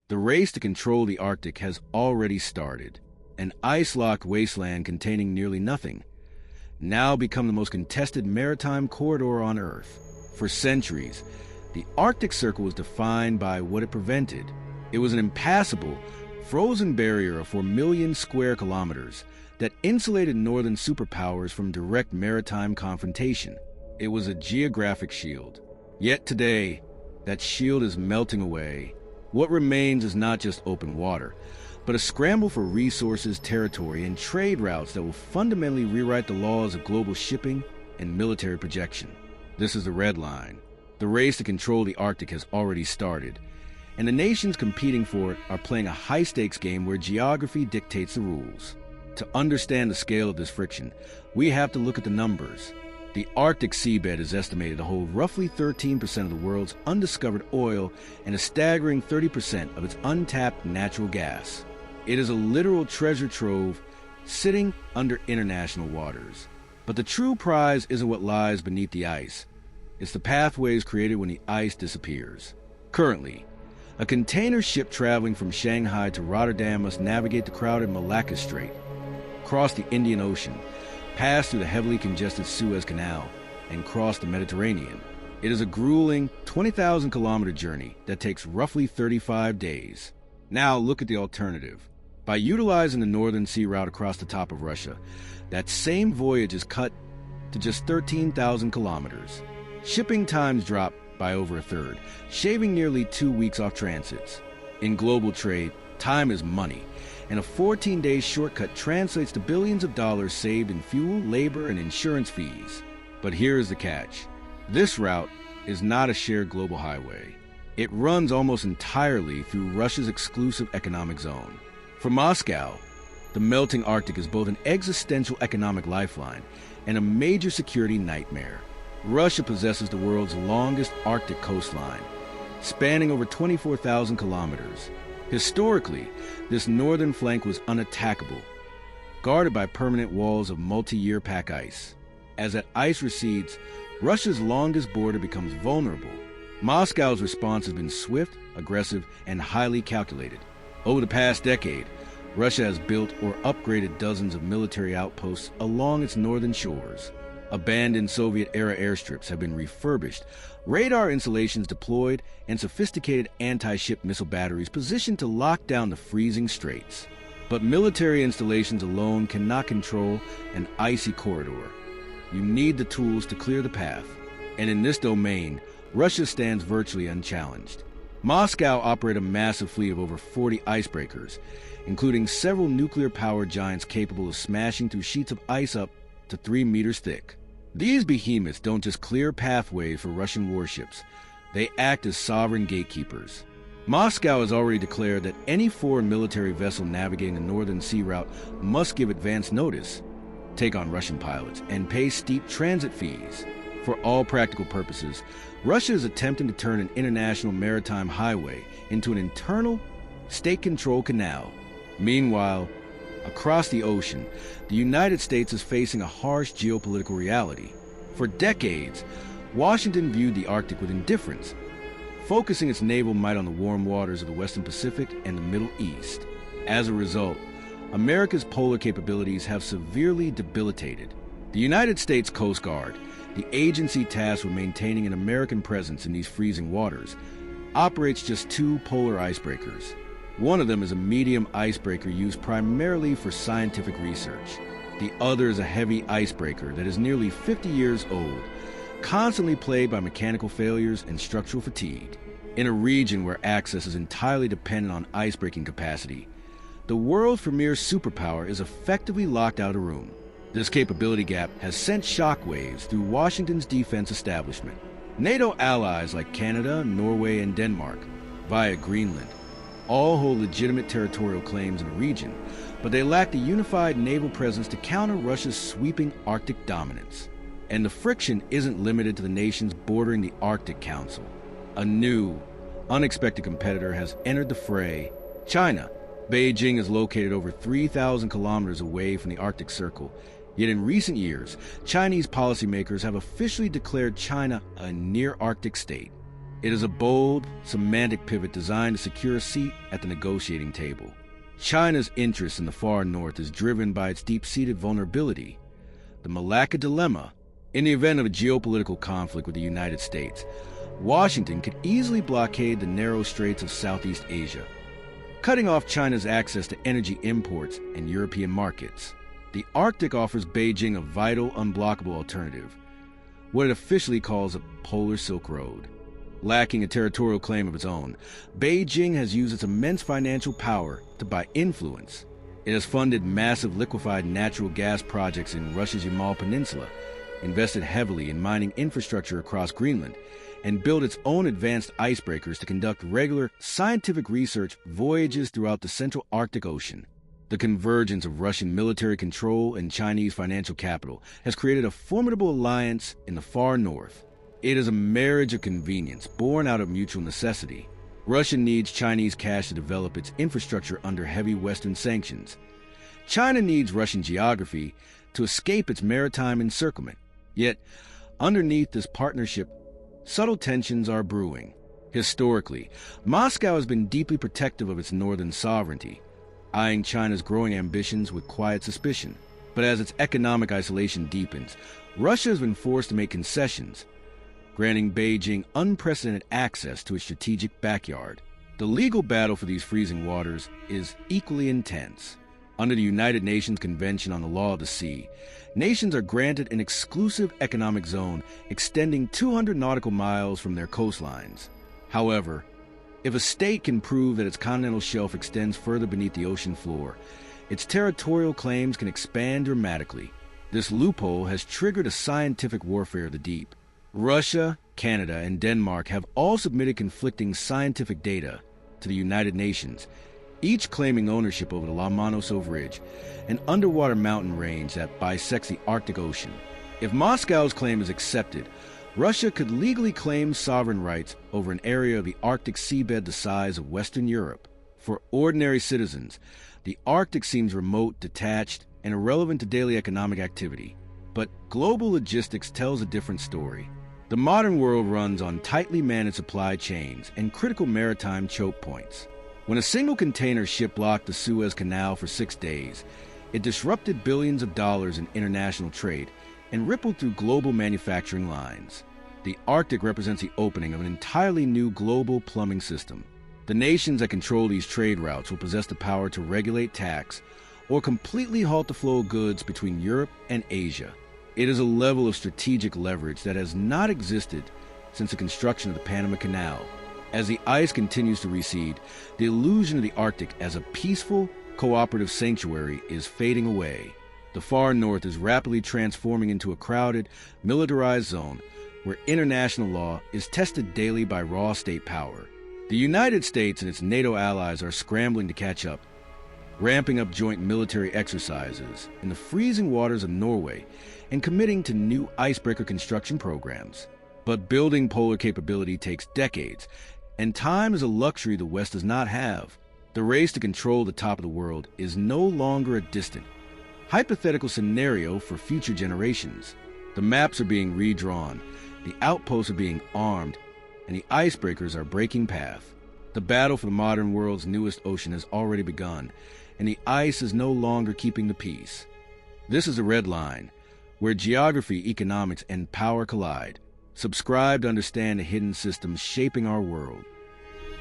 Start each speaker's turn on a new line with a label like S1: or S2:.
S1: The race to control the Arctic has already started. An ice-locked wasteland containing nearly nothing, now become the most contested maritime corridor on Earth. For centuries, the Arctic Circle was defined by what it prevented. It was an impassable, frozen barrier of 4 million square kilometers that insulated northern superpowers from direct maritime confrontation. It was a geographic shield. Yet today, that shield is melting away. What remains is not just open water, but a scramble for resources, territory, and trade routes that will fundamentally rewrite the laws of global shipping and military projection. This is the red line. The race to control the Arctic has already started, and the nations competing for it are playing a high-stakes game where geography dictates the rules. To understand the scale of this friction, we have to look at the numbers. The Arctic seabed is estimated to hold roughly 13% of the world's undiscovered oil and a staggering 30% of its untapped natural gas. It is a literal treasure trove sitting under international waters. But the true prize isn't what lies beneath the ice. It's the pathways created when the ice disappears. Currently, a container ship traveling from Shanghai to Rotterdam must navigate the crowded Malacca Strait, cross the Indian Ocean, pass through the heavily congested Suez Canal, and cross the Mediterranean. It is a grueling 20,000-kilometer journey that takes roughly 35 days. Now look at the alternative. By utilizing the Northern Sea route across the top of Russia, that same voyage is cut to just 13,000 kilometers. Shipping times drop by over a third, shaving nearly 2 weeks off transits. In global trade, time is money, and a 14-day shortcut translates to billions of dollars saved in fuel, labor, and insurance fees. But here's the catch. This route is not a shared global highway. It runs almost entirely through Russia's exclusive economic zone. For Moscow, the melting Arctic is both an existential economic lifeline and a major security nightmare. Russia possesses the world's longest Arctic coastline, spanning over 24,000 kilometers. Historically, this northern flank was unattackable, guarded by permanent walls of multi-year pack ice. As that ice recedes, Russia's longest border becomes vulnerable. Moscow's response has been swift, aggressive, and highly calculated. Over the past decade, Russia has built or upgraded dozens of military outposts along its northern shores. Abandoned Soviet-era airstrips have been refurbished, radar installations deployed, and sophisticated anti-ship missile batteries positioned to lock down the freezing straits. But military installations alone cannot control an icy corridor. You need the tools to clear the path, and in this domain, Russia stands virtually unchallenged. Moscow operates a massive fleet of over 40 icebreakers, including several nuclear-powered giants capable of smashing through sheets of ice up to 3 meters thick. These behemoths don't just clear pathways for Russian warships, they act as sovereign gatekeepers. Moscow has already declared that any foreign military vessel navigating the Northern Sea route must give advance notice, take on Russian pilots, and pay steep transit fees. For all practical purposes, Russia is attempting to turn an international maritime highway into an internal, state-controlled canal. Meanwhile, across the ocean, the United States is facing a harsh geopolitical reality. For decades, Washington viewed the Arctic with indifference, focusing its naval might on the warm waters of the Western Pacific and the Middle East. As a result, America's polar capabilities have severely debilitated. The United States Coast Guard, the agency tasked with maintaining an American presence in these freezing waters, operates just 2 polar icebreakers. One of them is a medium icebreaker used primarily for scientific research. The other is a heavy icebreaker that is nearly 50 years old, constantly plagued by mechanical failures and structural fatigue. In a region where access is entirely dependent on icebreaking capacity, the world's premier superpower is effectively locked out of room. This capability gap has sent shockwaves through Washington's defense establishment. NATO allies like Canada, Norway, and Denmark, via Greenland, all hold legitimate territorial claims in the region, but they lack the unified naval presence to counter Russia's sweeping Arctic dominance. And the friction isn't limited to the nations bordering the Arctic Council. A new, unexpected competitor has entered the fray: China. Beijing is located over 3,000 kilometers away from the Arctic Circle, yet in recent years, Chinese policymakers have officially declared China a near-Arctic state. It is a bold, semantic pivot designed to secure a seat at the negotiating table. China's interest in the far north is driven by its deep-seated vulnerability, the Malacca dilemma. In the event of a geopolitical conflict with the United States, Washington could easily blockade the narrow straits of Southeast Asia, cutting off China's access to energy imports and European markets. The Arctic offers Beijing a vital, unblockable alternative, what it officially calls a polar Silk Road. Lacking a territorial claim of its own, Beijing has used its immense financial power to buy influence. It has funded massive liquefied natural gas projects in Russia's Yamal Peninsula, invested heavily in mining infrastructure across Greenland, and built its own advanced icebreakers to conduct regular scientific research voyages throughout the central Arctic Ocean. The convergence of Russian military control and Chinese financial capital has created a formidable alliance in the far north. It is a marriage of convenience born out of mutual necessity. Russia needs Chinese cash to develop its infrastructure under heavy Western sanctions. China needs Russian geography to escape its maritime encirclement. Yet, underneath this partnership, subtle tensions are brewing. Historically, Moscow has been deeply protective of its northern sovereignty, eyeing China's growing ambitions with quiet suspicion. But as its economic isolation deepens, Russia has been forced to make concessions, granting Beijing unprecedented access to its strategic backyard. The legal battle for these freezing waters is equally intense. Under the United Nations Convention on the Law of the Sea, nations are granted an exclusive economic zone extending 200 nautical miles from their coastlines. However, if a state can prove that its continental shelf extends further beneath the ocean floor, its territorial claims can expand dramatically. This loophole has triggered a scientific warfare of the deep. Russia, Canada, and Denmark have all submitted conflicting scientific data to the United Nations, each claiming ownership over the Lomonosov Ridge, an underwater mountain range that bisects the Arctic Ocean. If Moscow's claim is accepted, Russia could legally claim sovereign rights over an area of the Arctic seabed the size of Western Europe. For ordinary citizens, the Arctic seems remote, detached, and irrelevant to daily economic activity. But global logistics tells a different story. The modern world runs on tightly managed supply chains and critical maritime choke points. When a single container ship blocked the Suez Canal for 6 days, it disrupted billions of dollars in international trade and rippled through global manufacturing lines. The Arctic represents the opening of an entirely new global plumbing system. The nations that control these trade routes will possess the power to regulate tax or completely halt the flow of goods between Europe and Asia. It is a level of strategic leverage that has not existed since the construction of the Panama Canal. As the ice continues to recede, the illusion of the Arctic as a peaceful, cooperative sanctuary is fading away. The far north is rapidly transforming into a crowded, militarized zone where international law is tested daily by raw state power. The United States and its NATO allies are scrambling to catch up, ramping up joint military exercises in the freezing waters of Norway and committing to new icebreaker construction programs. But building polar capability takes decades, and time is a luxury the West does not have. The race to control the top of the world is no longer a distant, hypothetical scenario for future generations. The maps are being redrawn, the outposts are being armed, and the icebreakers are breaking path. The battle for the modern world's newest ocean has already begun, and the ice is no longer keeping the peace. This is a red line, where geography, economics, and power collide. Subscribe to understand the hidden systems shaping our world.